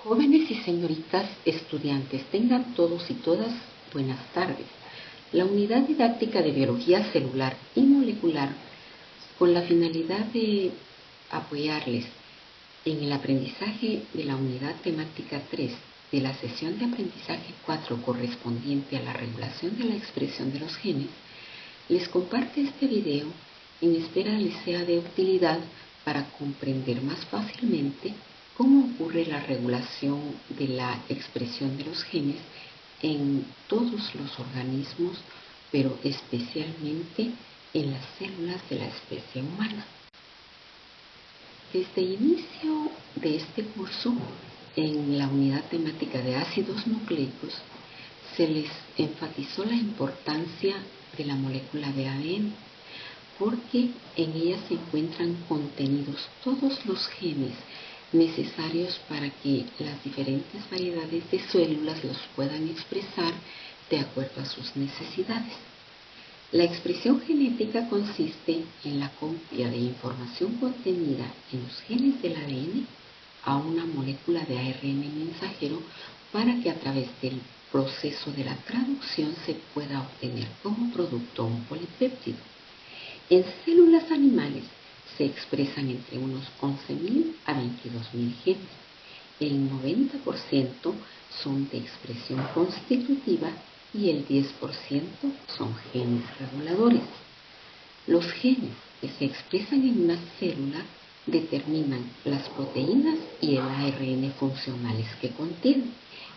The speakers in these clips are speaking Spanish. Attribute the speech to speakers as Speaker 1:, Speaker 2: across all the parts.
Speaker 1: Jóvenes y señoritas estudiantes, tengan todos y todas buenas tardes. La unidad didáctica de biología celular y molecular, con la finalidad de apoyarles en el aprendizaje de la unidad temática 3 de la sesión de aprendizaje 4 correspondiente a la regulación de la expresión de los genes, les comparte este video en espera les sea de utilidad para comprender más fácilmente cómo ocurre la regulación de la expresión de los genes en todos los organismos, pero especialmente en las células de la especie humana. Desde el inicio de este curso, en la unidad temática de ácidos nucleicos, se les enfatizó la importancia de la molécula de ADN, porque en ella se encuentran contenidos todos los genes necesarios para que las diferentes variedades de células los puedan expresar de acuerdo a sus necesidades. La expresión genética consiste en la copia de información contenida en los genes del ADN a una molécula de ARN mensajero para que a través del proceso de la traducción se pueda obtener como producto un polipéptido. En células animales se expresan entre unos 11.000 a 22.000 genes. El 90% son de expresión constitutiva y el 10% son genes reguladores. Los genes que se expresan en una célula determinan las proteínas y el ARN funcionales que contienen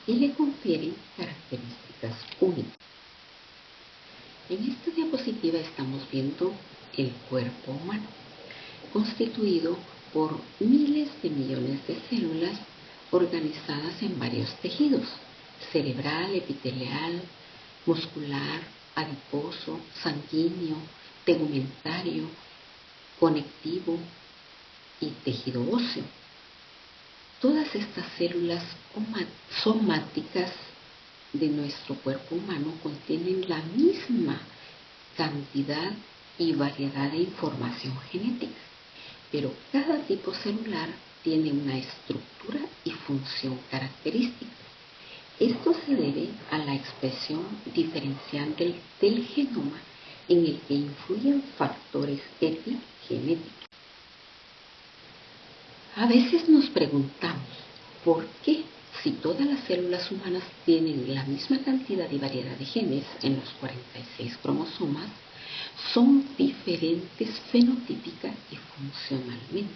Speaker 1: y le confieren características únicas. En esta diapositiva estamos viendo el cuerpo humano, constituido por miles de millones de células organizadas en varios tejidos: cerebral, epitelial, muscular, adiposo, sanguíneo, tegumentario, conectivo y tejido óseo. Todas estas células somáticas de nuestro cuerpo humano contienen la misma cantidad y variedad de información genética, pero cada tipo celular tiene una estructura y función característica. Esto se debe a la expresión diferencial del genoma, en el que influyen factores epigenéticos. A veces nos preguntamos por qué, si todas las células humanas tienen la misma cantidad y variedad de genes en los 46 cromosomas, son diferentes fenotípica y funcionalmente.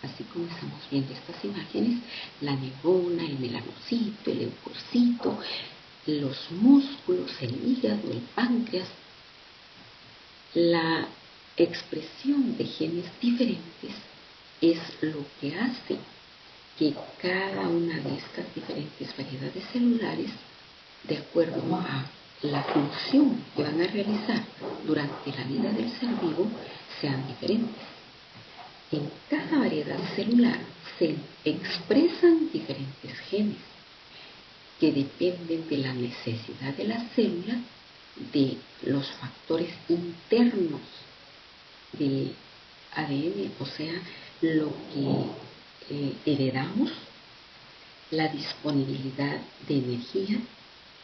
Speaker 1: Así como estamos viendo estas imágenes, la neurona, el melanocito, el leucocito, los músculos, el hígado, el páncreas. La expresión de genes diferentes es lo que hace que cada una de estas diferentes variedades celulares, de acuerdo a la función que van a realizar durante la vida del ser vivo, sean diferentes. En cada variedad celular se expresan diferentes genes que dependen de la necesidad de la célula, de los factores internos del ADN, o sea, lo que heredamos, la disponibilidad de energía,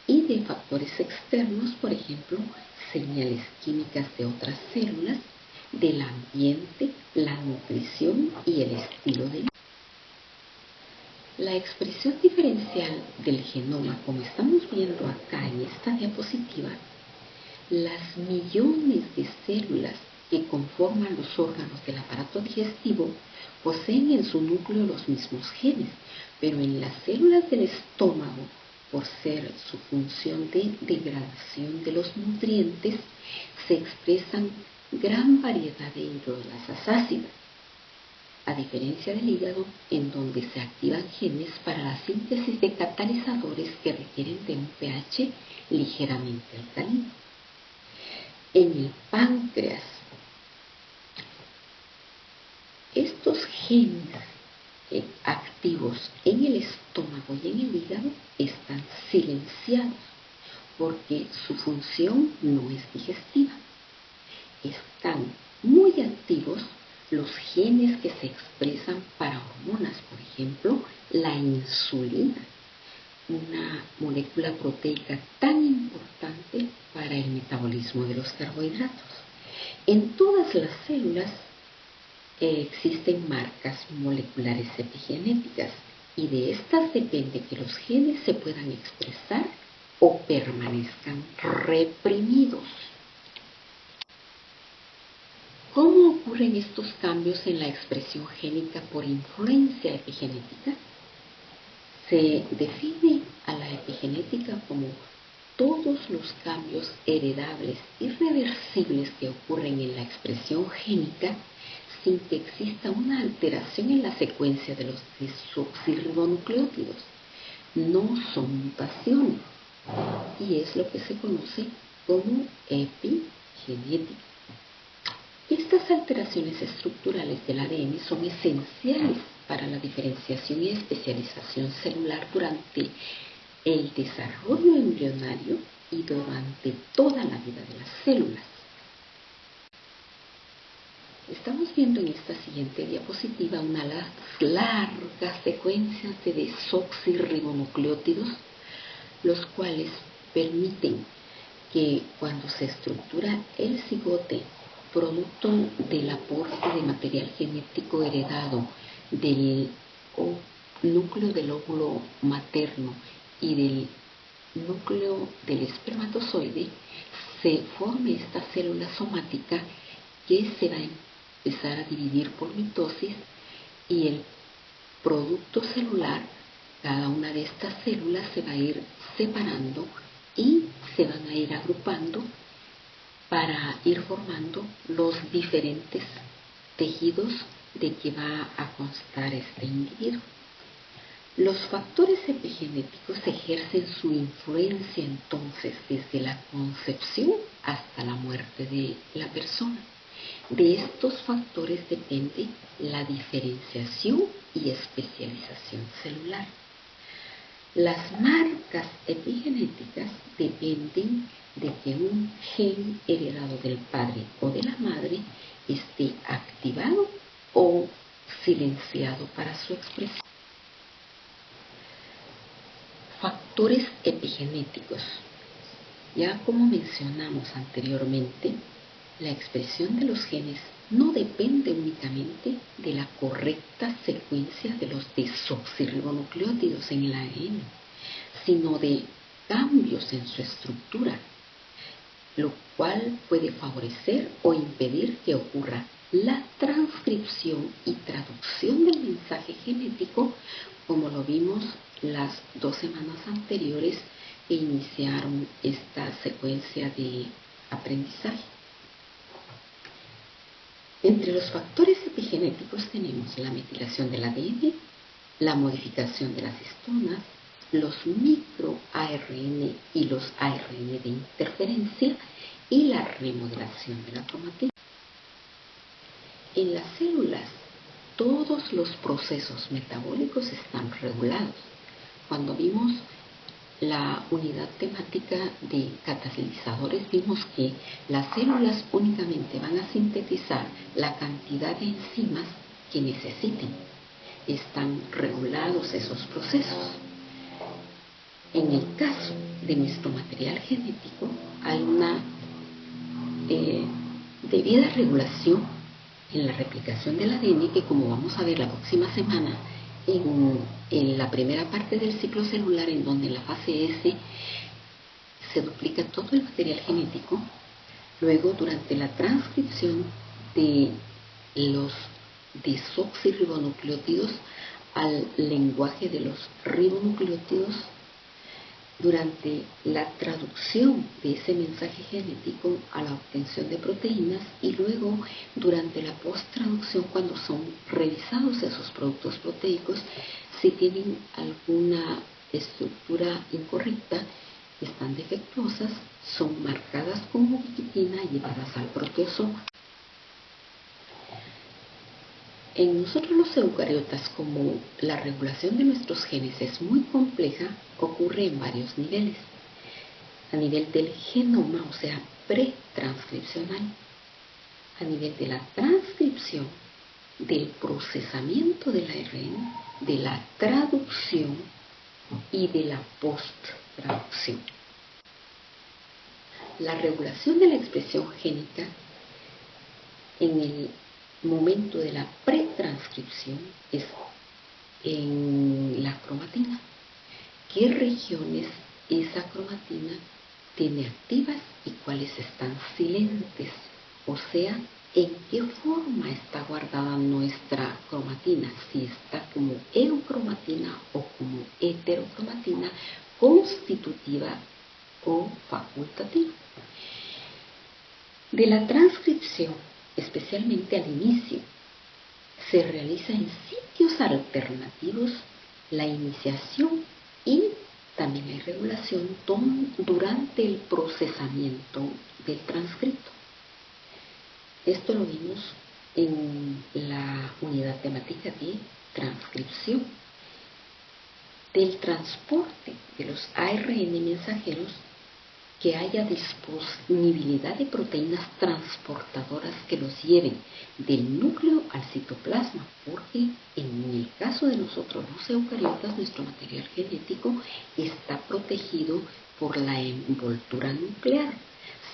Speaker 1: y de factores externos, por ejemplo, señales químicas de otras células, del ambiente, la nutrición y el estilo de vida. La expresión diferencial del genoma, como estamos viendo acá en esta diapositiva, las millones de células que conforman los órganos del aparato digestivo poseen en su núcleo los mismos genes, pero en las células del estómago, por ser su función de degradación de los nutrientes, se expresan gran variedad de hidrolasas ácidas, a diferencia del hígado, en donde se activan genes para la síntesis de catalizadores que requieren de un pH ligeramente alcalino. En el páncreas, estos genes activos en el estómago y en el hígado están silenciados porque su función no es digestiva. Están muy activos los genes que se expresan para hormonas, por ejemplo, la insulina, una molécula proteica tan importante para el metabolismo de los carbohidratos. En todas las células existen marcas moleculares epigenéticas y de estas depende que los genes se puedan expresar o permanezcan reprimidos. ¿Cómo ocurren estos cambios en la expresión génica por influencia epigenética? Se define a la epigenética como todos los cambios heredables irreversibles que ocurren en la expresión génica sin que exista una alteración en la secuencia de los desoxirribonucleótidos. No son mutaciones y es lo que se conoce como epigenética. Estas alteraciones estructurales del ADN son esenciales para la diferenciación y especialización celular durante el desarrollo embrionario y durante toda la vida de las células. Estamos viendo en esta siguiente diapositiva una larga secuencia de desoxirribonucleótidos, los cuales permiten que cuando se estructura el cigote, producto del aporte de material genético heredado del núcleo del óvulo materno y del núcleo del espermatozoide, se forme esta célula somática que se va a empezar a dividir por mitosis y el producto celular, cada una de estas células se va a ir separando y se van a ir agrupando para ir formando los diferentes tejidos de que va a constar este individuo. Los factores epigenéticos ejercen su influencia entonces desde la concepción hasta la muerte de la persona. De estos factores depende la diferenciación y especialización celular. Las marcas epigenéticas dependen de que un gen heredado del padre o de la madre esté activado o silenciado para su expresión. Factores epigenéticos. Ya como mencionamos anteriormente, la expresión de los genes no depende únicamente de la correcta secuencia de los desoxirribonucleótidos en el ADN, sino de cambios en su estructura, lo cual puede favorecer o impedir que ocurra la transcripción y traducción del mensaje genético, como lo vimos las 2 semanas anteriores que iniciaron esta secuencia de aprendizaje. Entre los factores epigenéticos tenemos la metilación del ADN, la modificación de las histonas, los microARN y los ARN de interferencia y la remodelación de la cromatina. En las células, todos los procesos metabólicos están regulados. Cuando vimos la unidad temática de catalizadores, vimos que las células únicamente van a sintetizar la cantidad de enzimas que necesiten. Están regulados esos procesos. En el caso de nuestro material genético, hay una debida regulación en la replicación del ADN que, como vamos a ver la próxima semana, en la primera parte del ciclo celular, en donde en la fase S se duplica todo el material genético, luego durante la transcripción de los desoxirribonucleótidos al lenguaje de los ribonucleótidos, durante la traducción de ese mensaje genético a la obtención de proteínas y luego durante la posttraducción, cuando son revisados esos productos proteicos, si tienen alguna estructura incorrecta, están defectuosas, son marcadas como ubiquitina y llevadas al proteosoma. En nosotros los eucariotas, como la regulación de nuestros genes es muy compleja, ocurre en varios niveles. A nivel del genoma, o sea, pretranscripcional, a nivel de la transcripción del procesamiento del ARN, de la traducción y de la post-traducción. La regulación de la expresión génica en el momento de la pretranscripción es en la cromatina. ¿Qué regiones esa cromatina tiene activas y cuáles están silentes? O sea, en qué forma está guardada nuestra cromatina, si está como eucromatina o como heterocromatina, constitutiva o facultativa. De la transcripción, especialmente al inicio, se realiza en sitios alternativos la iniciación y también hay regulación durante el procesamiento del transcrito. Esto lo vimos en la unidad temática de transcripción. Del transporte de los ARN mensajeros, que haya disponibilidad de proteínas transportadoras que los lleven del núcleo al citoplasma, porque en el caso de nosotros los eucariotas, nuestro material genético está protegido por la envoltura nuclear,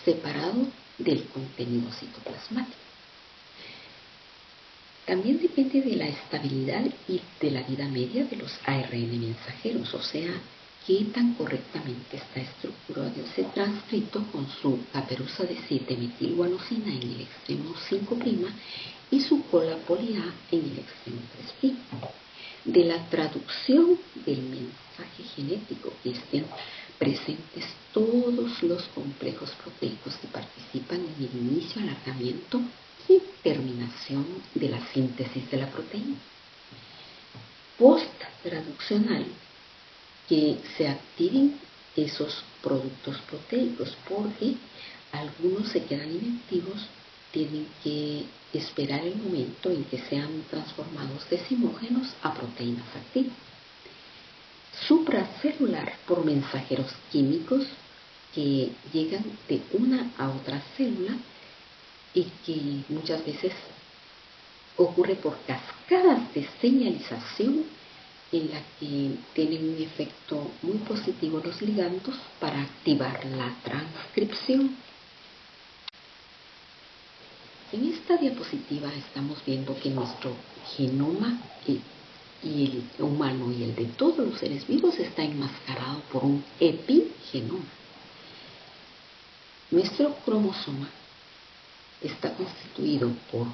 Speaker 1: separado del contenido citoplasmático. También depende de la estabilidad y de la vida media de los ARN mensajeros, o sea, qué tan correctamente está estructurado ese transcrito con su caperuza de 7-metilguanosina en el extremo 5' y su cola poli A en el extremo 3'. De la traducción del mensaje genético, que estén presentes todos los complejos proteicos que participan en el inicio, alargamiento y terminación de la síntesis de la proteína. Post-traduccional, que se activen esos productos proteicos, porque algunos se quedan inactivos, tienen que esperar el momento en que sean transformados de decimógenos a proteínas activas. Supracelular, por mensajeros químicos que llegan de una a otra célula y que muchas veces ocurre por cascadas de señalización en la que tienen un efecto muy positivo los ligandos para activar la transcripción. En esta diapositiva estamos viendo que nuestro genoma y el humano y el de todos los seres vivos está enmascarado por un epigenoma. Nuestro cromosoma está constituido por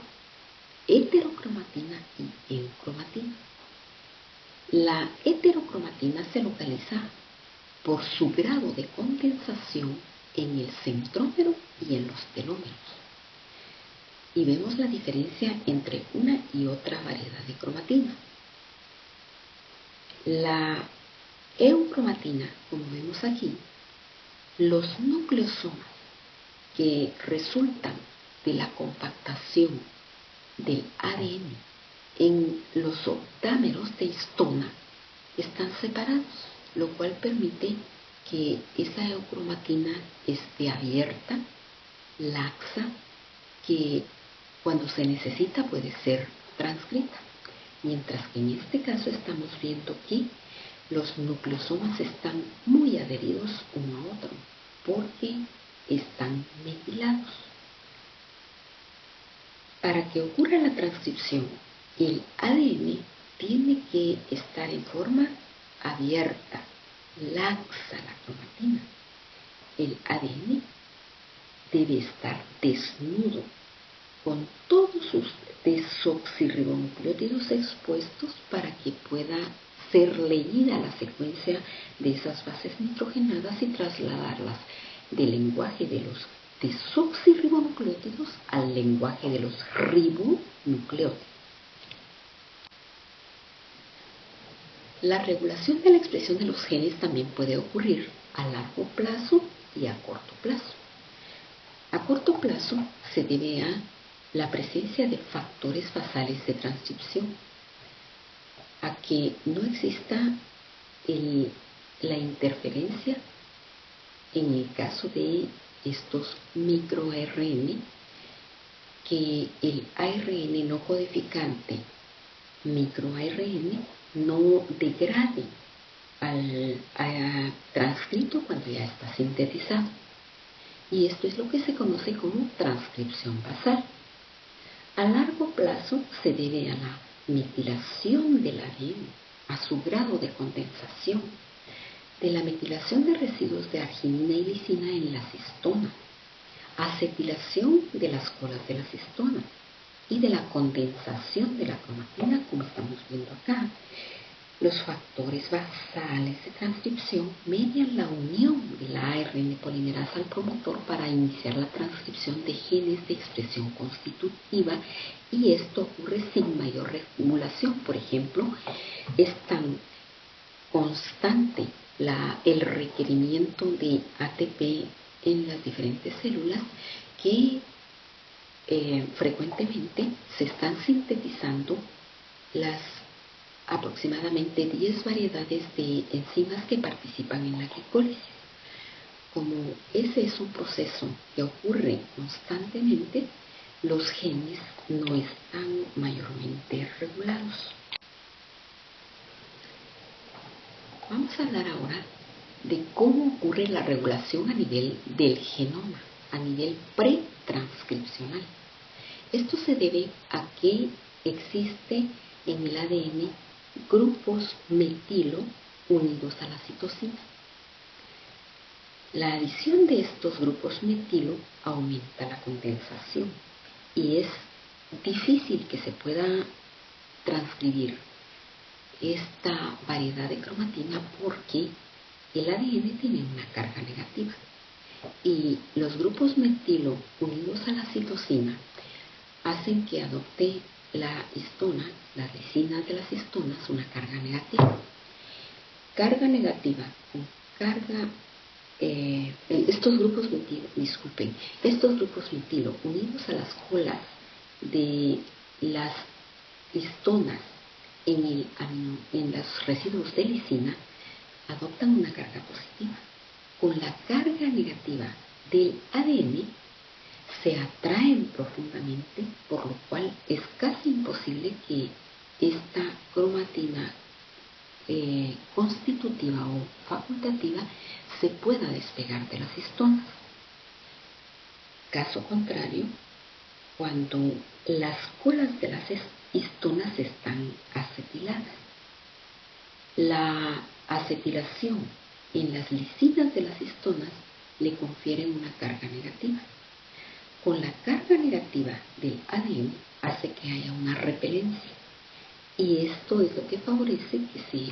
Speaker 1: heterocromatina y eucromatina. La heterocromatina se localiza por su grado de condensación en el centrómero y en los telómeros. Y vemos la diferencia entre una y otra variedad de cromatina. La eucromatina, como vemos aquí, los nucleosomas que resultan de la compactación del ADN en los octámeros de histona están separados, lo cual permite que esa eucromatina esté abierta, laxa, que cuando se necesita puede ser transcrita. Mientras que en este caso estamos viendo que los nucleosomas están muy adheridos uno a otro porque están metilados. Para que ocurra la transcripción, el ADN tiene que estar en forma abierta, laxa la cromatina. El ADN debe estar desnudo, con todos sus desoxirribonucleótidos expuestos para que pueda ser leída la secuencia de esas bases nitrogenadas y trasladarlas del lenguaje de los desoxirribonucleótidos al lenguaje de los ribonucleótidos. La regulación de la expresión de los genes también puede ocurrir a largo plazo y a corto plazo. A corto plazo se debe a la presencia de factores basales de transcripción, a que no exista la interferencia en el caso de estos microRNA que el ARN no codificante microARN no degrade al transcrito cuando ya está sintetizado. Y esto es lo que se conoce como transcripción basal. A largo plazo se debe a la metilación del ADN, a su grado de condensación, de la metilación de residuos de arginina y lisina en las histonas, acetilación de las colas de las histonas y de la condensación de la cromatina, como estamos viendo acá. Los factores basales de transcripción median la unión de la ARN polimerasa al promotor para iniciar la transcripción de genes de expresión constitutiva, y esto ocurre sin mayor regulación. Por ejemplo, es tan constante el requerimiento de ATP en las diferentes células que frecuentemente se están sintetizando las aproximadamente 10 variedades de enzimas que participan en la glicólisis. Como ese es un proceso que ocurre constantemente, los genes no están mayormente regulados. Vamos a hablar ahora de cómo ocurre la regulación a nivel del genoma, a nivel pretranscripcional. Esto se debe a que existe en el ADN grupos metilo unidos a la citosina. La adición de estos grupos metilo aumenta la condensación y es difícil que se pueda transcribir esta variedad de cromatina porque el ADN tiene una carga negativa y los grupos metilo unidos a la citosina hacen que adopte la histona, las lisinas de las histonas, una carga negativa. Carga negativa con carga, estos grupos metilo unidos a las colas de las histonas en los residuos de lisina adoptan una carga positiva. Con la carga negativa del ADN se atraen profundamente, por lo cual es casi imposible que esta cromatina constitutiva o facultativa se pueda despegar de las histonas. Caso contrario, cuando las colas de las histonas están acetiladas, la acetilación en las lisinas de las histonas le confieren una carga negativa. Con la carga negativa del ADN hace que haya una repelencia y esto es lo que favorece que se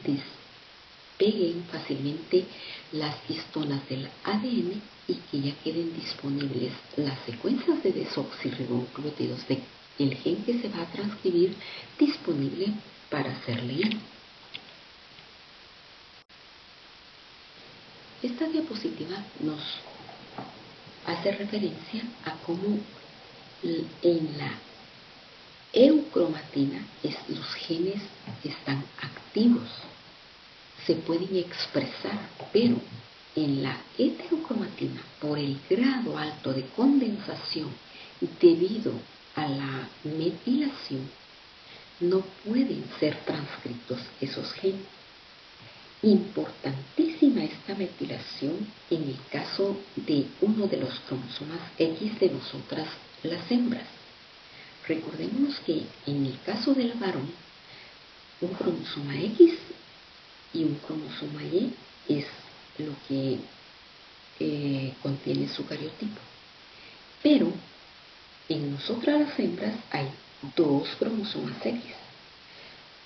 Speaker 1: despeguen fácilmente las histonas del ADN y que ya queden disponibles las secuencias de desoxirribonucleótidos del gen que se va a transcribir disponible para ser leído. Esta diapositiva nos hace referencia a cómo en la eucromatina los genes están activos, se pueden expresar, pero en la heterocromatina, por el grado alto de condensación debido a la metilación, no pueden ser transcritos esos genes. Importantísima esta metilación en el caso de uno de los cromosomas X de nosotras las hembras. Recordemos que en el caso del varón, un cromosoma X y un cromosoma Y es lo que contiene su cariotipo. Pero en nosotras las hembras hay 2 cromosomas X.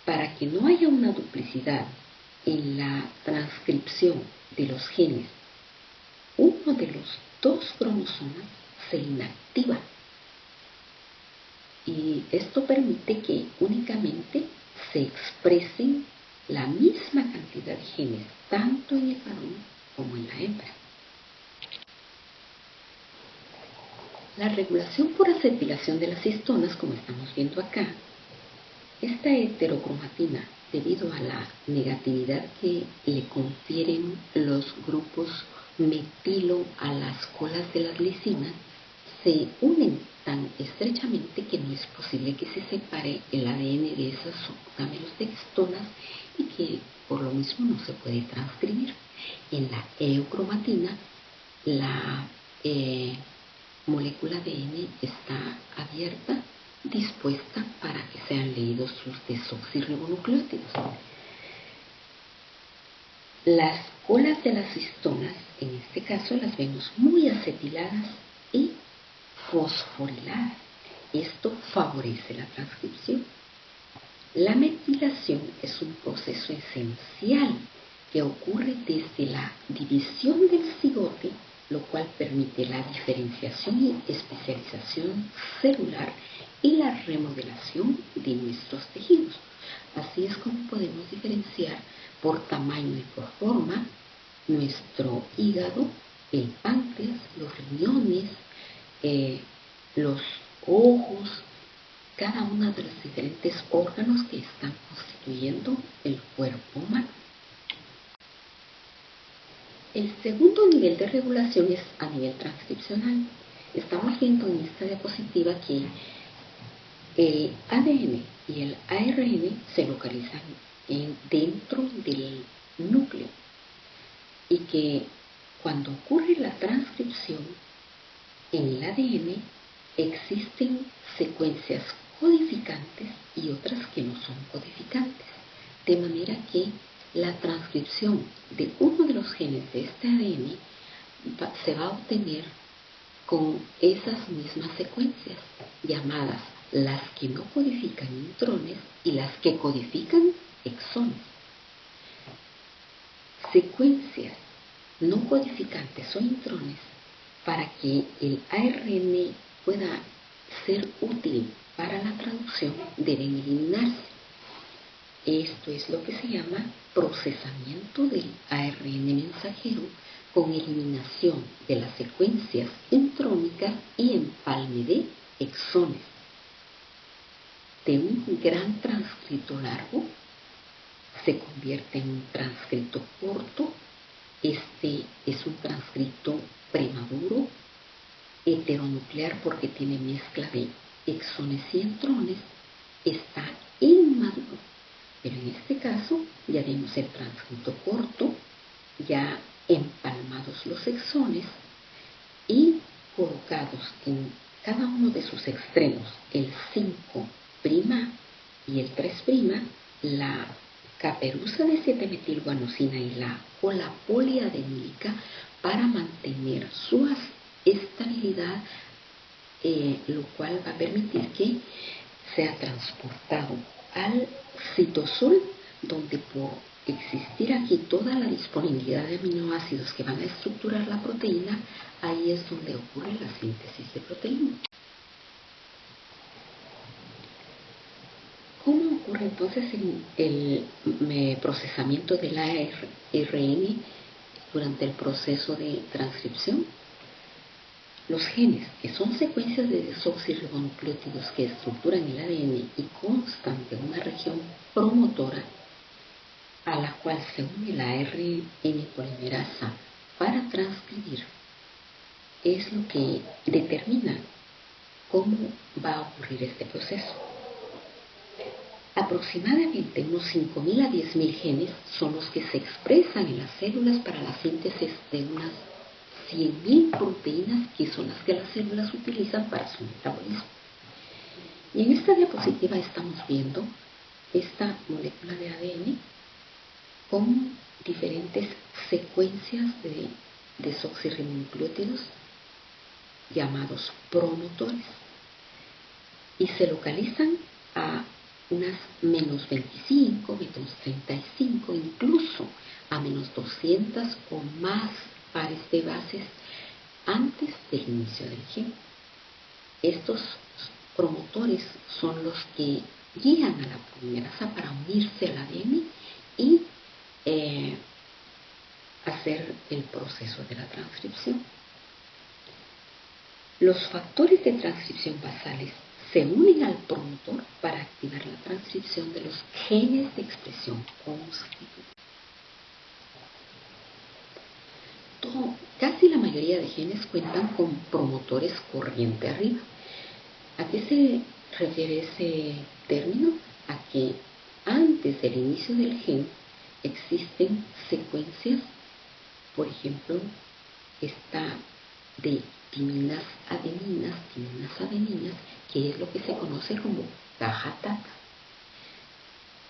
Speaker 1: Para que no haya una duplicidad en la transcripción de los genes, uno de los 2 cromosomas se inactiva. Y esto permite que únicamente se expresen la misma cantidad de genes, tanto en el varón como en la hembra. La regulación por acetilación de las histonas, como estamos viendo acá, esta heterocromatina, debido a la negatividad que le confieren los grupos metilo a las colas de las lisinas, se unen tan estrechamente que no es posible que se separe el ADN de esas gametos de histonas y que por lo mismo no se puede transcribir. En la eocromatina, la molécula ADN está abierta, dispuesta para que sean leídos sus desoxirribonucleótidos. Las colas de las histonas, en este caso, las vemos muy acetiladas y fosforiladas. Esto favorece la transcripción. La metilación es un proceso esencial que ocurre desde la división del cigote, lo cual permite la diferenciación y especialización celular y la remodelación de nuestros tejidos. Así es como podemos diferenciar por tamaño y por forma nuestro hígado, el páncreas, los riñones, los ojos, cada uno de los diferentes órganos que están constituyendo el cuerpo humano. El segundo nivel de regulación es a nivel transcripcional. Estamos viendo en esta diapositiva que el ADN y el ARN se localizan dentro del núcleo y que cuando ocurre la transcripción en el ADN existen secuencias codificantes y otras que no son codificantes, de manera que la transcripción de uno de los genes de este ADN se va a obtener con esas mismas secuencias, llamadas las que no codifican intrones y las que codifican exones. Secuencias no codificantes o intrones, para que el ARN pueda ser útil para la traducción, deben eliminarse. Esto es lo que se llama procesamiento del ARN mensajero con eliminación de las secuencias intrónicas y empalme de exones. De un gran transcrito largo se convierte en un transcrito corto. Este es un transcrito premaduro, heteronuclear porque tiene mezcla de exones y intrones, está inmaduro. Pero en este caso ya vemos el transcrito corto, ya empalmados los exones y colocados en cada uno de sus extremos, el 5' y el 3', la caperuza de 7-metilguanosina y la cola poliadenílica para mantener su estabilidad, lo cual va a permitir que sea transportado al citosol, donde por existir aquí toda la disponibilidad de aminoácidos que van a estructurar la proteína, ahí es donde ocurre la síntesis de proteína. ¿Cómo ocurre entonces el procesamiento del ARN durante el proceso de transcripción? Los genes, que son secuencias de desoxirribonucleótidos que estructuran el ADN y constan de una región promotora a la cual se une la ARN polimerasa para transcribir, es lo que determina cómo va a ocurrir este proceso. Aproximadamente unos 5.000 a 10.000 genes son los que se expresan en las células para la síntesis de unas 100.000 proteínas, que son las que las células utilizan para su metabolismo. Y en esta diapositiva estamos viendo esta molécula de ADN con diferentes secuencias de desoxirribonucleótidos llamados promotores y se localizan a unas -25, -35, incluso a -200 o más pares de bases antes del inicio del gen. Estos promotores son los que guían a la polimerasa para unirse al ADN y hacer el proceso de la transcripción. Los factores de transcripción basales se unen al promotor para activar la transcripción de los genes de expresión constitutiva. Casi la mayoría mayoría de genes cuentan con promotores corriente arriba. ¿A qué se refiere ese término? A que antes del inicio del gen existen secuencias, por ejemplo, está de timinas adeninas, que es lo que se conoce como caja tata.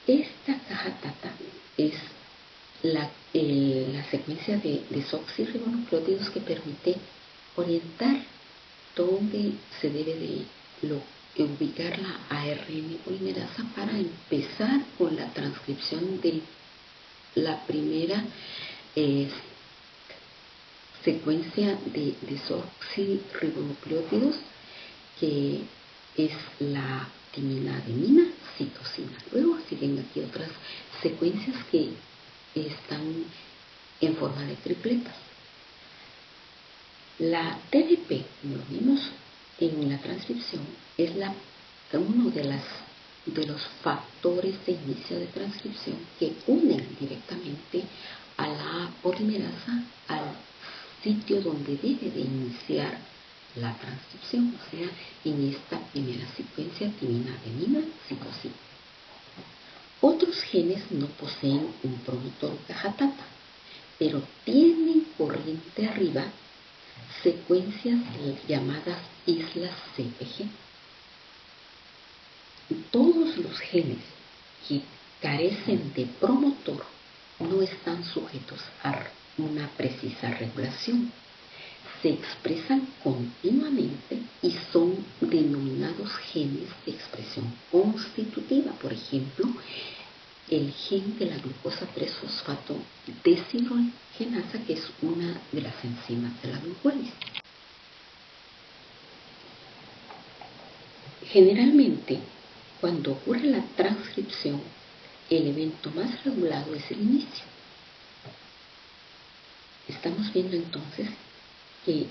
Speaker 1: Esta caja tata es la secuencia de desoxirribonucleótidos que permite orientar dónde se debe de ubicar la ARN polimerasa para empezar con la transcripción de la primera secuencia de desoxirribonucleótidos, que es la timina adenina citosina. Luego siguen aquí otras secuencias que están en forma de tripletas. La TDP, como lo vimos en la transcripción, es uno de los factores de inicio de transcripción que unen directamente a la polimerasa al sitio donde debe de iniciar la transcripción, o sea, en esta primera secuencia timina adenina citosina. Otros genes no poseen un promotor caja tata, pero tienen corriente arriba secuencias llamadas islas CPG. Todos los genes que carecen de promotor no están sujetos a una precisa regulación. Se expresan continuamente y son denominados genes de expresión constitutiva. Por ejemplo, el gen de la glucosa 3-fosfato deshidrogenasa, que es una de las enzimas de la glucólisis. Generalmente, cuando ocurre la transcripción, el evento más regulado es el inicio. Estamos viendo entonces que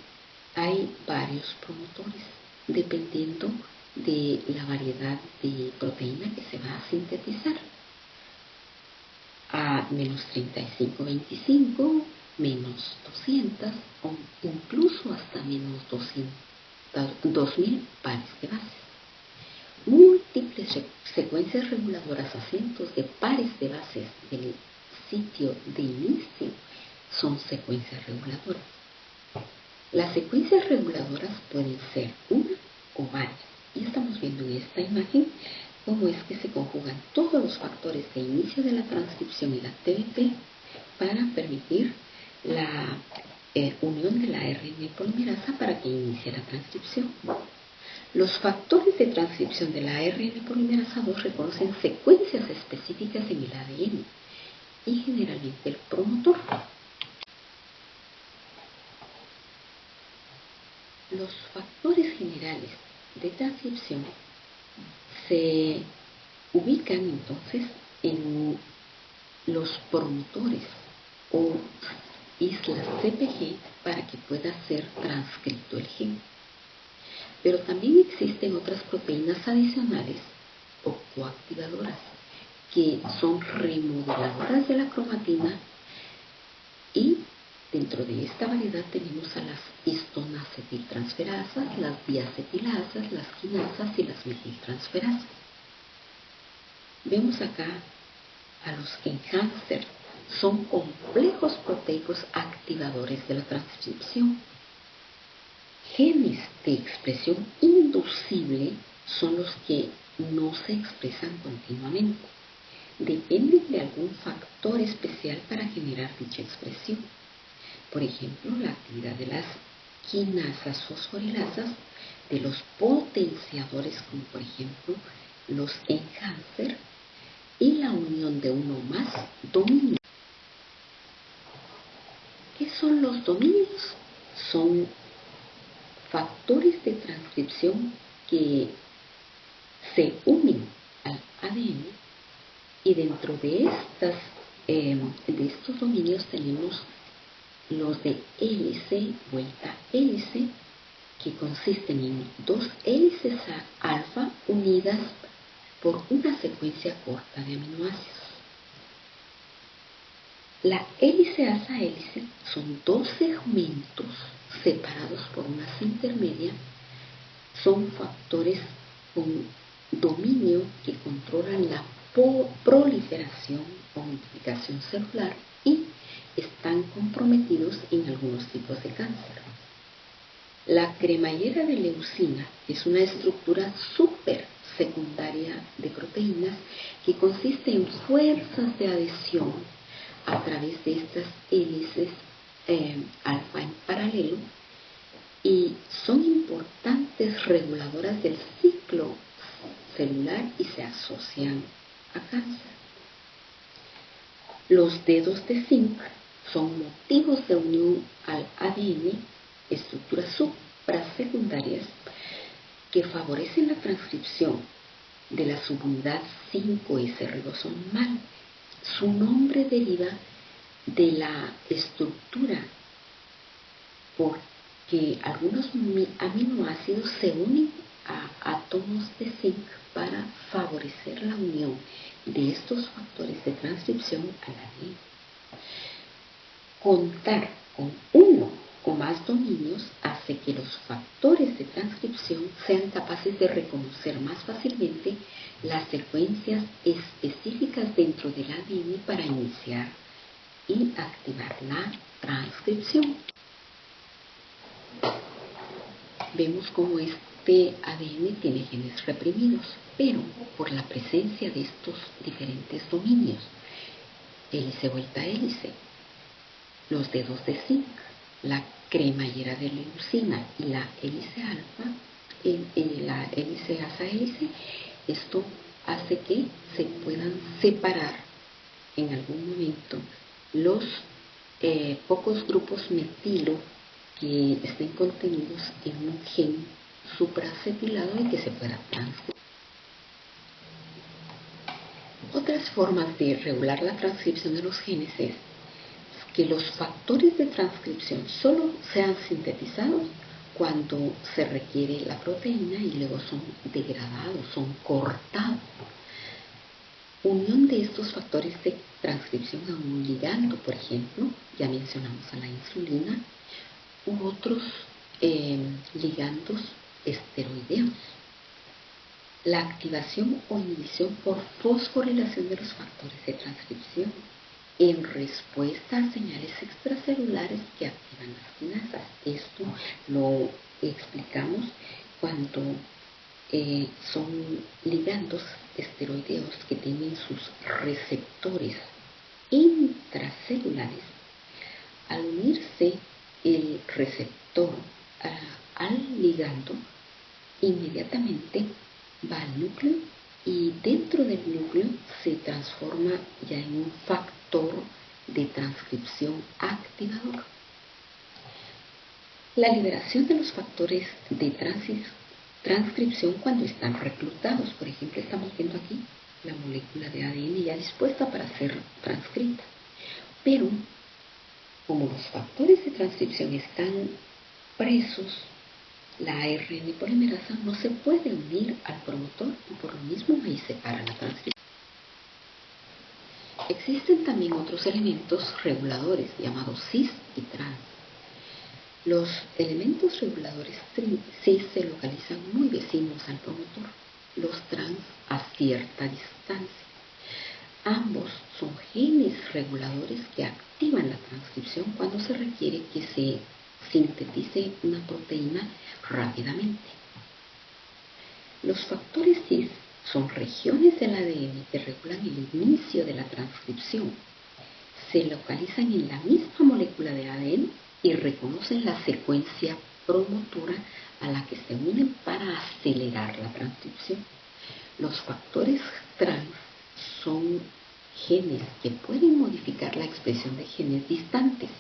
Speaker 1: hay varios promotores, dependiendo de la variedad de proteína que se va a sintetizar. A menos 35-25, menos 200 o incluso hasta menos 2000 pares de bases. Múltiples secuencias reguladoras a cientos de pares de bases del sitio de inicio son secuencias reguladoras. Las secuencias reguladoras pueden ser una o varias, y estamos viendo en esta imagen cómo es que se conjugan todos los factores de inicio de la transcripción y la TDP para permitir la unión de la ARN polimerasa para que inicie la transcripción. Los factores de transcripción de la ARN polimerasa 2 reconocen secuencias específicas en el ADN y generalmente el promotor. Los factores generales de transcripción se ubican entonces en los promotores o islas CPG para que pueda ser transcrito el gen. Pero también existen otras proteínas adicionales o coactivadoras que son remodeladoras de la cromatina, y dentro de esta variedad tenemos a las histonacetiltransferasas, las diacetilasas, las quinasas y las metiltransferasas. Vemos acá a los enhancers, son complejos proteicos activadores de la transcripción. Genes de expresión inducible son los que no se expresan continuamente. Dependen de algún factor especial para generar dicha expresión. Por ejemplo, la actividad de las quinasas fosforilasas, de los potenciadores como por ejemplo los enhancers, y la unión de uno o más dominios. ¿Qué son los dominios? Son factores de transcripción que se unen al ADN, y dentro de estos dominios tenemos los de hélice vuelta hélice, que consisten en dos hélices alfa unidas por una secuencia corta de aminoácidos. La hélice asa hélice son dos segmentos separados por una cinta intermedia. Son factores con dominio que controlan la proliferación o multiplicación celular y están comprometidos en algunos tipos de cáncer. La cremallera de leucina es una estructura súper secundaria de proteínas que consiste en fuerzas de adhesión a través de estas hélices alfa en paralelo, y son importantes reguladoras del ciclo celular y se asocian a cáncer. Los dedos de zinc son motivos de unión al ADN, estructuras suprasecundarias que favorecen la transcripción de la subunidad 5S ribosomal. Su nombre deriva de la estructura porque algunos aminoácidos se unen a átomos de zinc para favorecer la unión de estos factores de transcripción al ADN. Contar con uno o más dominios hace que los factores de transcripción sean capaces de reconocer más fácilmente las secuencias específicas dentro del ADN para iniciar y activar la transcripción. Vemos cómo este ADN tiene genes reprimidos, pero por la presencia de estos diferentes dominios, hélice vuelta hélice, los dedos de zinc, la cremallera de leucina y la hélice alfa, la hélice asa hélice, esto hace que se puedan separar en algún momento los pocos grupos metilo que estén contenidos en un gen supracetilado y que se pueda transcribir. Otras formas de regular la transcripción de los genes es que los factores de transcripción solo sean sintetizados cuando se requiere la proteína y luego son degradados, son cortados. Unión de estos factores de transcripción a un ligando, por ejemplo, ya mencionamos a la insulina, u otros ligandos esteroideos. La activación o inhibición por fosforilación de los factores de transcripción en respuesta a señales extracelulares que activan las quinasas. Esto lo explicamos cuando son ligandos esteroideos que tienen sus receptores intracelulares. Al unirse el receptor al ligando, inmediatamente va al núcleo y dentro del núcleo se transforma ya en un factor de transcripción activador. La liberación de los factores de transcripción cuando están reclutados, por ejemplo, estamos viendo aquí la molécula de ADN ya dispuesta para ser transcrita, pero como los factores de transcripción están presos, la ARN polimerasa no se puede unir al promotor y por lo mismo ahí se para la transcripción. Existen también otros elementos reguladores llamados cis y trans. Los elementos reguladores cis se localizan muy vecinos al promotor, los trans a cierta distancia. Ambos son genes reguladores que activan la transcripción cuando se requiere que se sintetice una proteína rápidamente. Los factores cis son regiones del ADN que regulan el inicio de la transcripción. Se localizan en la misma molécula de ADN y reconocen la secuencia promotora a la que se unen para acelerar la transcripción. Los factores trans son genes que pueden modificar la expresión de genes distantes.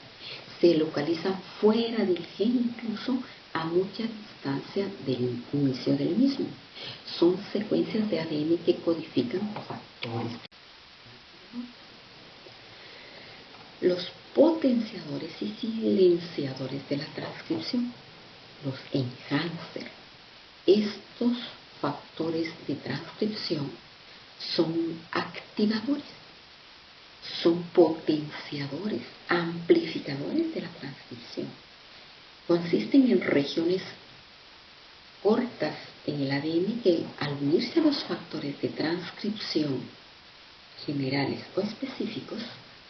Speaker 1: Se localizan fuera del gen, incluso a mucha distancia del inicio del mismo. Son secuencias de ADN que codifican factores. Los potenciadores y silenciadores de la transcripción, los enhancers. Estos factores de transcripción son activadores. son potenciadores, amplificadores de la transcripción. Consisten en regiones cortas en el ADN que, al unirse a los factores de transcripción generales o específicos,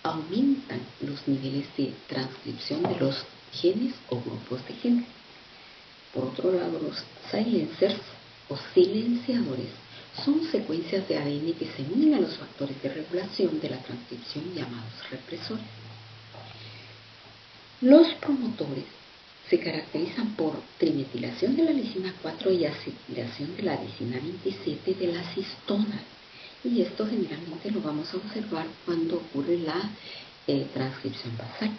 Speaker 1: aumentan los niveles de transcripción de los genes o grupos de genes. Por otro lado, los silencers o silenciadores son secuencias de ADN que se unen a los factores de regulación de la transcripción llamados represores. Los promotores se caracterizan por trimetilación de la lisina 4 y acetilación de la lisina 27 de las histonas. Y esto generalmente lo vamos a observar cuando ocurre la transcripción basal.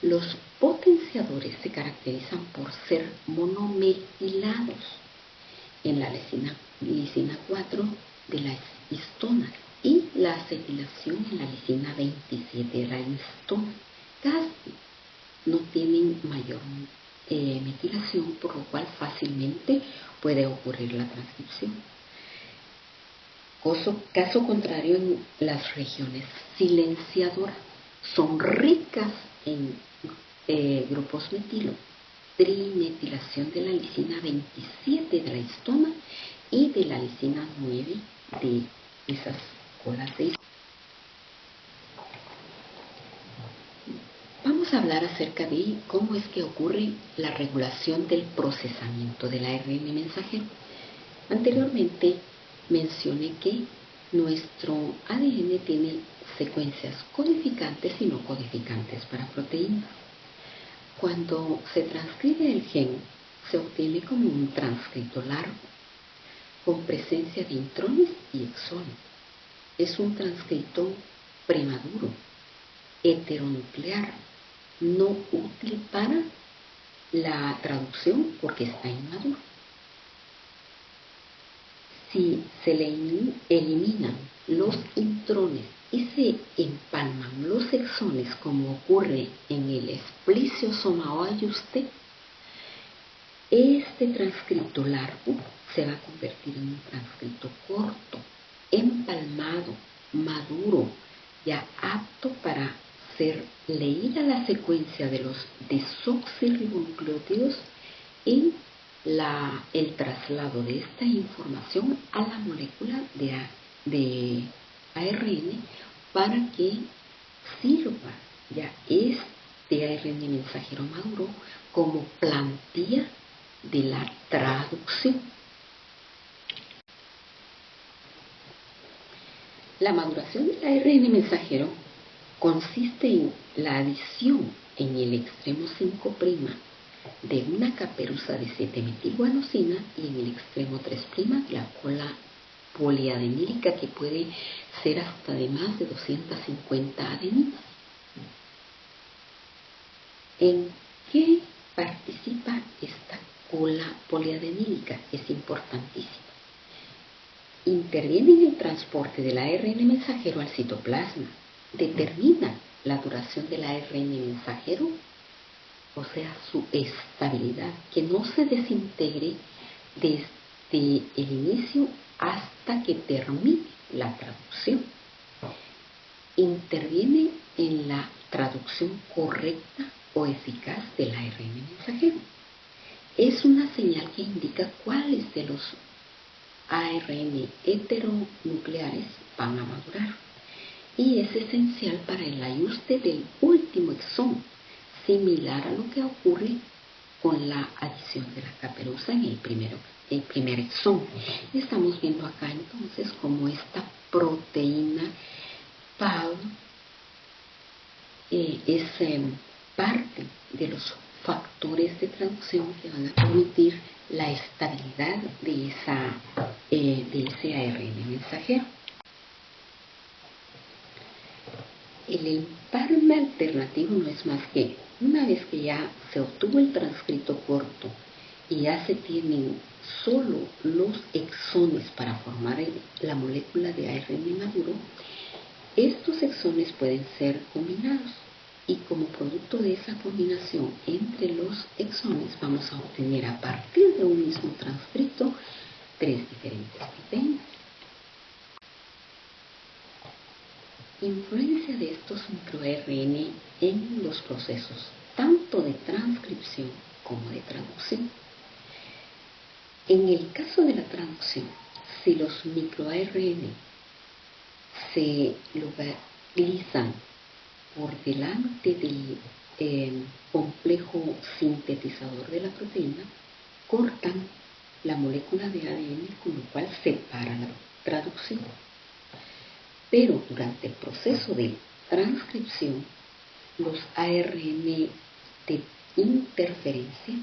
Speaker 1: Los potenciadores se caracterizan por ser monometilados en la lisina 4 de las histonas y la acetilación en la lisina 27 de la histona. Casi no tienen mayor metilación, por lo cual fácilmente puede ocurrir la transcripción. Caso contrario, en las regiones silenciadoras son ricas en grupos metilo, trimetilación de la lisina 27 de la histona y de la lisina 9 de esas colas de histona. Vamos a hablar acerca de cómo es que ocurre la regulación del procesamiento del ARN mensajero. Anteriormente mencioné que nuestro ADN tiene secuencias codificantes y no codificantes para proteínas. Cuando se transcribe el gen, se obtiene como un transcrito largo, con presencia de intrones y exones. Es un transcrito premaduro, heteronuclear, no útil para la traducción porque está inmaduro. Si se le eliminan los intrones y se empalman los exones, como ocurre en el espliciosoma o ayuste, este transcrito largo se va a convertir en un transcrito corto, empalmado, maduro, ya apto para ser leída la secuencia de los desoxirribonucleótidos en el traslado de esta información a la molécula de ARN para que sirva ya este ARN mensajero maduro como plantilla de la traducción. La maduración del ARN mensajero consiste en la adición en el extremo 5' de una caperuza de 7-metilguanosina y en el extremo 3' de la cola poliadenílica, que puede ser hasta de más de 250 adeninas. ¿En qué participa esta cola poliadenílica? Es importantísima. Interviene en el transporte del ARN mensajero al citoplasma, determina la duración del ARN mensajero, o sea, su estabilidad, que no se desintegre desde el inicio hasta que termine la traducción. Interviene en la traducción correcta o eficaz del ARN mensajero. Es una señal que indica cuáles de los ARN heteronucleares van a madurar y es esencial para el ajuste del último exón, similar a lo que ocurre con la adición de la caperuza en el primer exón. Estamos viendo acá entonces cómo esta proteína PAL es parte de los factores de traducción que van a permitir la estabilidad de ese ARN mensajero. El empalme alternativo no es más que, una vez que ya se obtuvo el transcrito corto y ya se tienen solo los exones para formar la molécula de ARN maduro, estos exones pueden ser combinados y como producto de esa combinación entre los exones vamos a obtener a partir de un mismo transcrito 3 diferentes proteínas. Influencia de estos microARN en los procesos tanto de transcripción como de traducción. En el caso de la traducción, si los microARN se localizan por delante del complejo sintetizador de la proteína, cortan la molécula de ADN, con lo cual se para la traducción. Pero durante el proceso de transcripción, los ARN de interferencia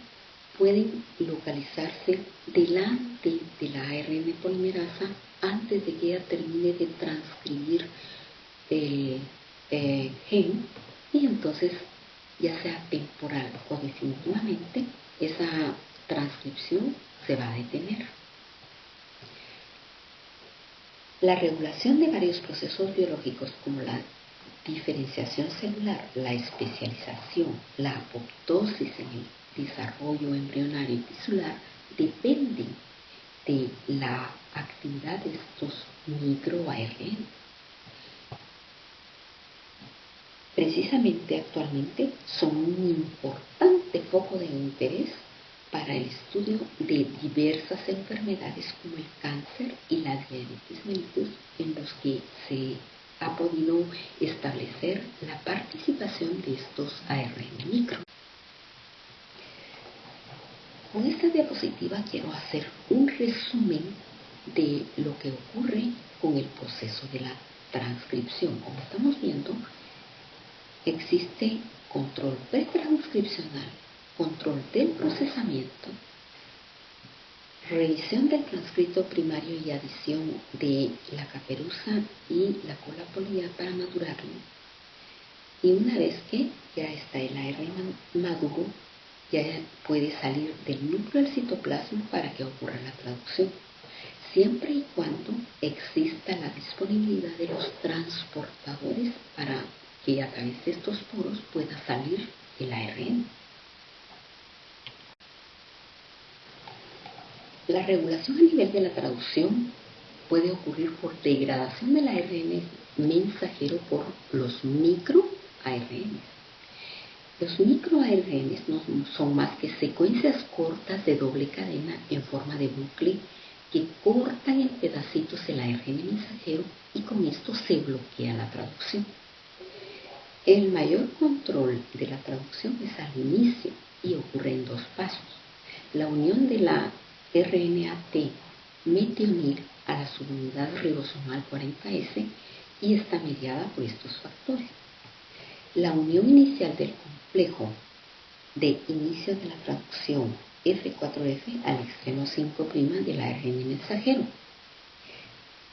Speaker 1: pueden localizarse delante de la ARN polimerasa antes de que ella termine de transcribir el gen, y entonces, ya sea temporal o definitivamente, esa transcripción se va a detener. La regulación de varios procesos biológicos como la diferenciación celular, la especialización, la apoptosis en el desarrollo embrionario y tisular dependen de la actividad de estos microARN. Precisamente actualmente son un importante foco de interés para el estudio de diversas enfermedades como el cáncer y la diabetes mellitus, en los que se ha podido establecer la participación de estos ARN micro. Con esta diapositiva quiero hacer un resumen de lo que ocurre con el proceso de la transcripción. Como estamos viendo, existe control pretranscripcional, control del procesamiento, revisión del transcrito primario y adición de la caperuza y la cola polilla para madurarlo. Y una vez que ya está el ARN maduro, ya puede salir del núcleo del citoplasma para que ocurra la traducción, siempre y cuando exista la disponibilidad de los transportadores para que a través de estos poros pueda salir el ARN. La regulación a nivel de la traducción puede ocurrir por degradación del ARN mensajero por los microARN. Los microARN no son más que secuencias cortas de doble cadena en forma de bucle que cortan en pedacitos el ARN mensajero, y con esto se bloquea la traducción. El mayor control de la traducción es al inicio y ocurre en dos pasos: la unión de la RNA-T metionil a la subunidad ribosomal 40S, y está mediada por estos factores. La unión inicial del complejo de inicio de la traducción F4F al extremo 5' del ARN mensajero.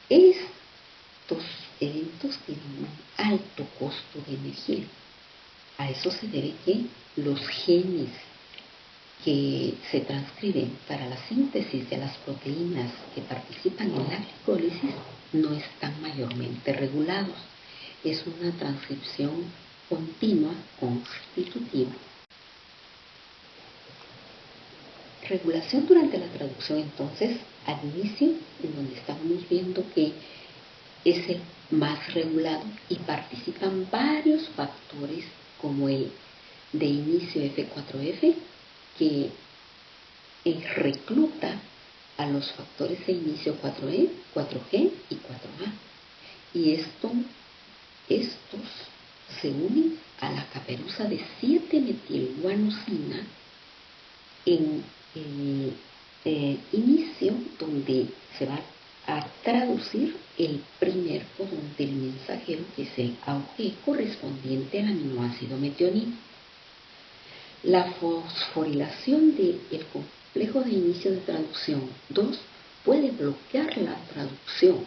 Speaker 1: Estos eventos tienen un alto costo de energía. A eso se debe que los genes que se transcriben para la síntesis de las proteínas que participan en la glicólisis no están mayormente regulados. Es una transcripción continua constitutiva. Regulación durante la traducción, entonces, al inicio, en donde estábamos viendo que es el más regulado y participan varios factores como el de inicio F4F, que recluta a los factores de inicio 4E, 4G y 4A. Y estos se unen a la caperuza de 7-metilguanosina en el inicio, donde se va a traducir el primer codón del mensajero, que es el AUG, correspondiente al aminoácido metionina. La fosforilación del complejo de inicio de traducción 2 puede bloquear la traducción,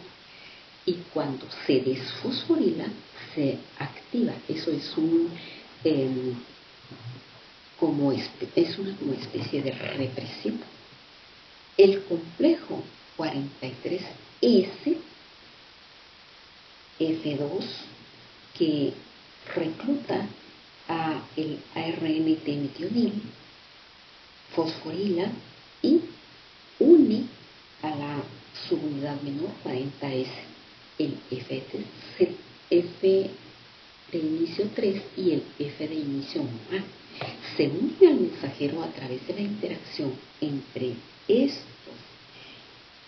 Speaker 1: y cuando se desfosforila se activa. Eso es una especie de represión. El complejo 43S F2, que recluta a el ARN T-metionil, fosforila y une a la subunidad menor 40S, el F de inicio 3 y el F de inicio 1A. Se une al mensajero a través de la interacción entre estos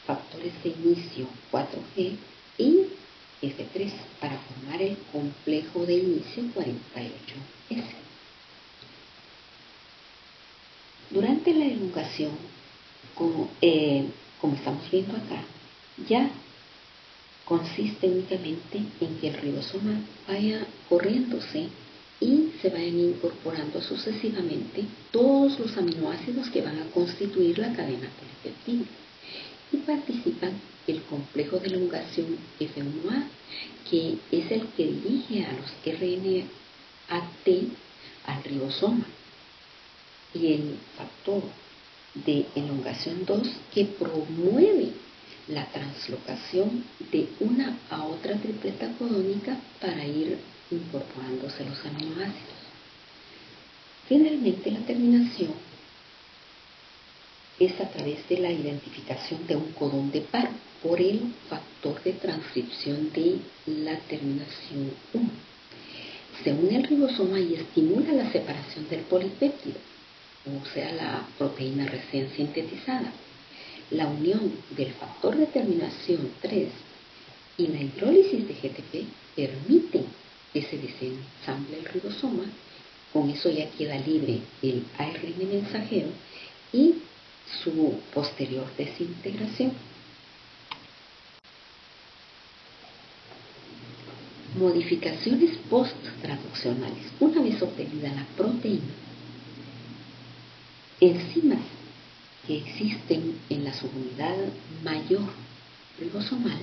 Speaker 1: factores de inicio 4G y F3 para formar el complejo de inicio 48S. Durante la elongación, como estamos viendo acá, ya consiste únicamente en que el ribosoma vaya corriéndose y se vayan incorporando sucesivamente todos los aminoácidos que van a constituir la cadena polipeptídica. Y participan el complejo de elongación F1A, que es el que dirige a los RNAT al ribosoma, y el factor de elongación 2, que promueve la translocación de una a otra tripleta codónica para ir incorporándose los aminoácidos. Finalmente, la terminación es a través de la identificación de un codón de par por el factor de transcripción de la terminación 1. Se une al ribosoma y estimula la separación del polipéptido, o sea, la proteína recién sintetizada. La unión del factor de terminación 3 y la hidrólisis de GTP permiten ese desensamble del ribosoma. Con eso ya queda libre el ARN mensajero y su posterior desintegración. Modificaciones post-traduccionales. Una vez obtenida la proteína, enzimas que existen en la subunidad mayor ribosomal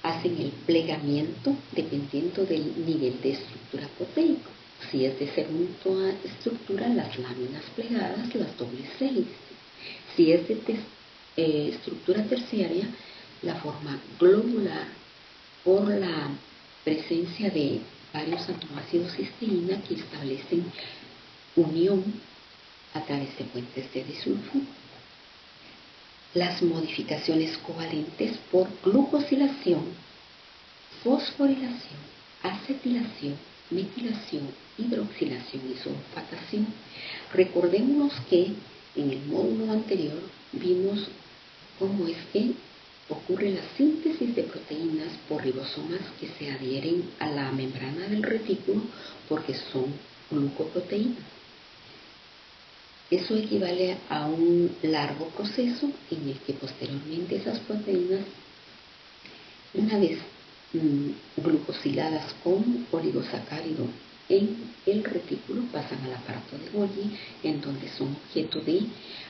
Speaker 1: hacen el plegamiento dependiendo del nivel de estructura proteico. Si es de segunda estructura, las láminas plegadas, las dobles hélices. Si es de estructura terciaria, la forma globular, por la presencia de varios aminoácidos cisteína que establecen unión a través de puentes de disulfuro. Las modificaciones covalentes por glucosilación, fosforilación, acetilación, metilación, hidroxilación y sulfatación. Recordémonos que en el módulo anterior vimos cómo es que ocurre la síntesis de proteínas por ribosomas que se adhieren a la membrana del retículo porque son glucoproteínas. Eso equivale a un largo proceso en el que posteriormente esas proteínas, una vez glucosiladas con oligosacárido en el retículo, pasan al aparato de Golgi, en donde son objeto de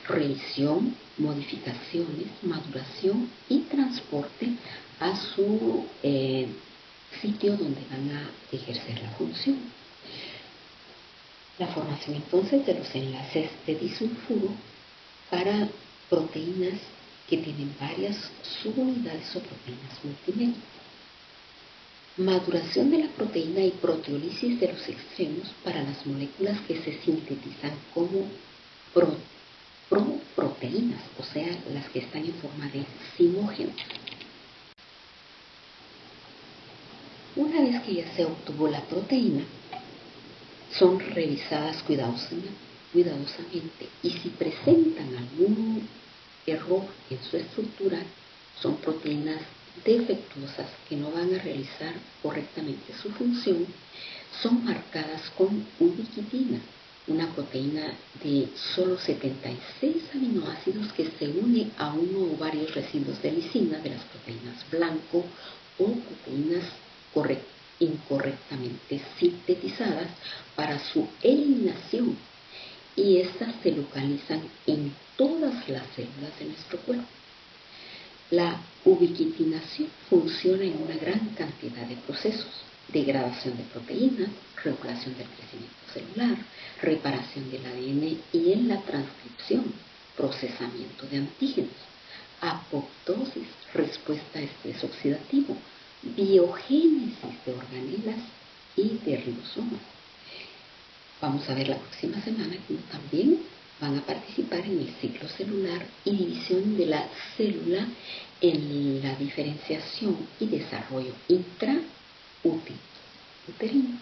Speaker 1: revisión, modificaciones, maduración y transporte a su sitio donde van a ejercer la función. La formación entonces de los enlaces de disulfuro para proteínas que tienen varias subunidades o proteínas multimedia. Maduración de la proteína y proteólisis de los extremos para las moléculas que se sintetizan como proproteínas, o sea, las que están en forma de simógenos. Una vez que ya se obtuvo la proteína, son revisadas cuidadosamente y si presentan algún error en su estructura, son proteínas defectuosas que no van a realizar correctamente su función, son marcadas con ubiquitina, una proteína de solo 76 aminoácidos que se une a uno o varios residuos de lisina de las proteínas blanco o proteínas incorrectamente sintetizadas para su eliminación, y estas se localizan en todas las células de nuestro cuerpo. La ubiquitinación funciona en una gran cantidad de procesos: degradación de proteínas, regulación del crecimiento celular, reparación del ADN y en la transcripción, procesamiento de antígenos, apoptosis, respuesta a estrés oxidativo, biogénesis de organelas y de ribosomas. Vamos a ver la próxima semana cómo también van a participar en el ciclo celular y división de la célula en la diferenciación y desarrollo intra uterino.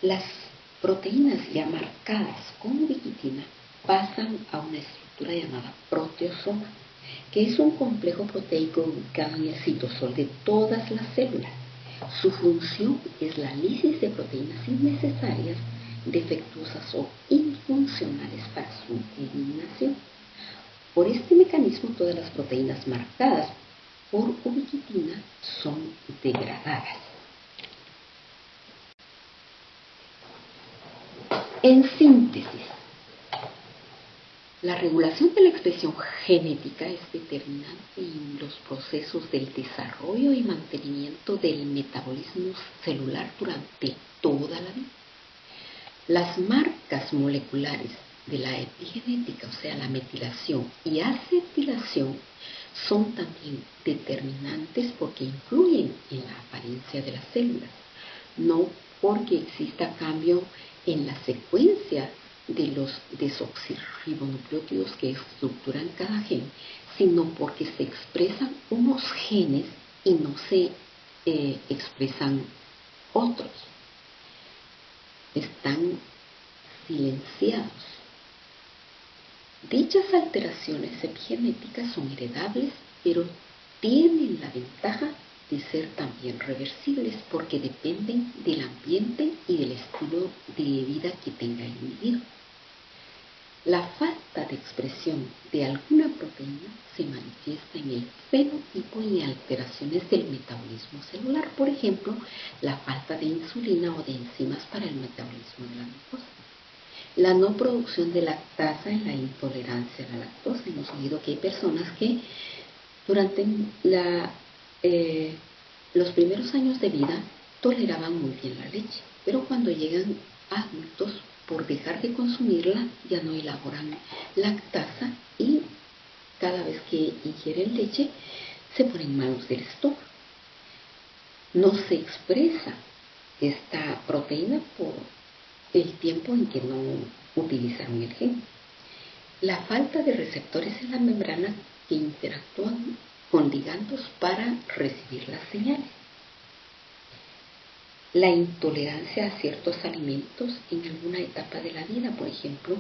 Speaker 1: Las proteínas ya marcadas con ubiquitina pasan a una estructura llamada proteasoma, que es un complejo proteico ubicado en el citosol de todas las células. Su función es la lisis de proteínas innecesarias, defectuosas o infuncionales para su eliminación. Por este mecanismo, todas las proteínas marcadas por ubiquitina son degradadas. En síntesis, la regulación de la expresión genética es determinante en los procesos del desarrollo y mantenimiento del metabolismo celular durante toda la vida. Las marcas moleculares de la epigenética, o sea, la metilación y acetilación, son también determinantes porque influyen en la apariencia de las células, no porque exista cambio en la secuencia de los desoxirribonucleótidos que estructuran cada gen, sino porque se expresan unos genes y no se expresan otros. Están silenciados. Dichas alteraciones epigenéticas son heredables, pero tienen la ventaja de ser también reversibles porque dependen del ambiente y del estilo de vida que tenga el individuo. La falta de expresión de alguna proteína se manifiesta en el fenotipo y en alteraciones del metabolismo celular, por ejemplo, la falta de insulina o de enzimas para el metabolismo de la glucosa. La no producción de lactasa y la intolerancia a la lactosa. Hemos oído que hay personas que durante los primeros años de vida toleraban muy bien la leche, pero cuando llegan adultos, por dejar de consumirla, ya no elaboran lactasa y cada vez que ingieren leche se ponen malos del estómago. No se expresa esta proteína por el tiempo en que no utilizaron el gen. La falta de receptores en la membrana que interactúan con ligandos para recibir las señales. La intolerancia a ciertos alimentos en alguna etapa de la vida, por ejemplo,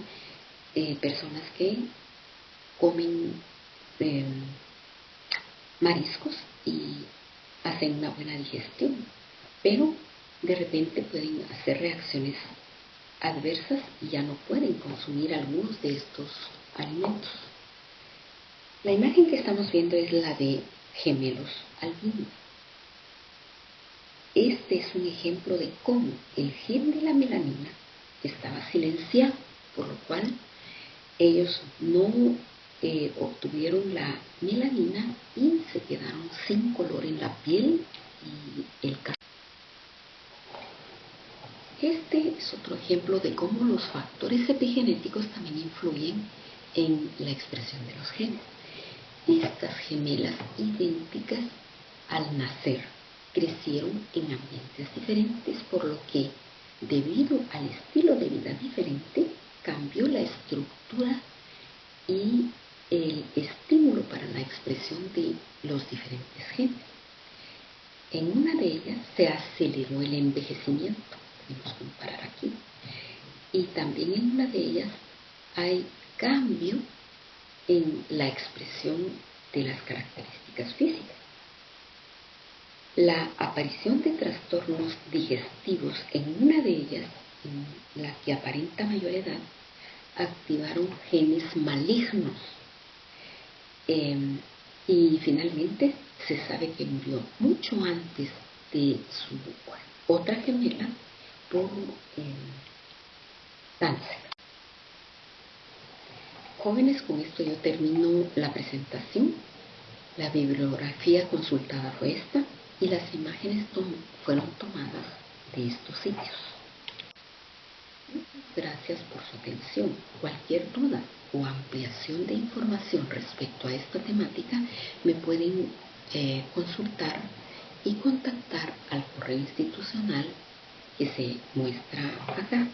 Speaker 1: personas que comen mariscos y hacen una buena digestión, pero de repente pueden hacer reacciones adversas y ya no pueden consumir algunos de estos alimentos. La imagen que estamos viendo es la de gemelos albinos. Este es un ejemplo de cómo el gen de la melanina estaba silenciado, por lo cual ellos no obtuvieron la melanina y se quedaron sin color en la piel y el cabello. Este es otro ejemplo de cómo los factores epigenéticos también influyen en la expresión de los genes. Estas gemelas idénticas al nacer crecieron en ambientes diferentes, por lo que, debido al estilo de vida diferente, cambió la estructura y el estímulo para la expresión de los diferentes genes. En una de ellas se aceleró el envejecimiento, podemos comparar aquí, y también en una de ellas hay cambio en la expresión de las características físicas. La aparición de trastornos digestivos en una de ellas, en la que aparenta mayor edad, activaron genes malignos. Y finalmente se sabe que murió mucho antes de su otra gemela por cáncer. Jóvenes, con esto yo termino la presentación. La bibliografía consultada fue esta y las imágenes fueron tomadas de estos sitios. Gracias por su atención. Cualquier duda o ampliación de información respecto a esta temática me pueden consultar y contactar al correo institucional que se muestra acá.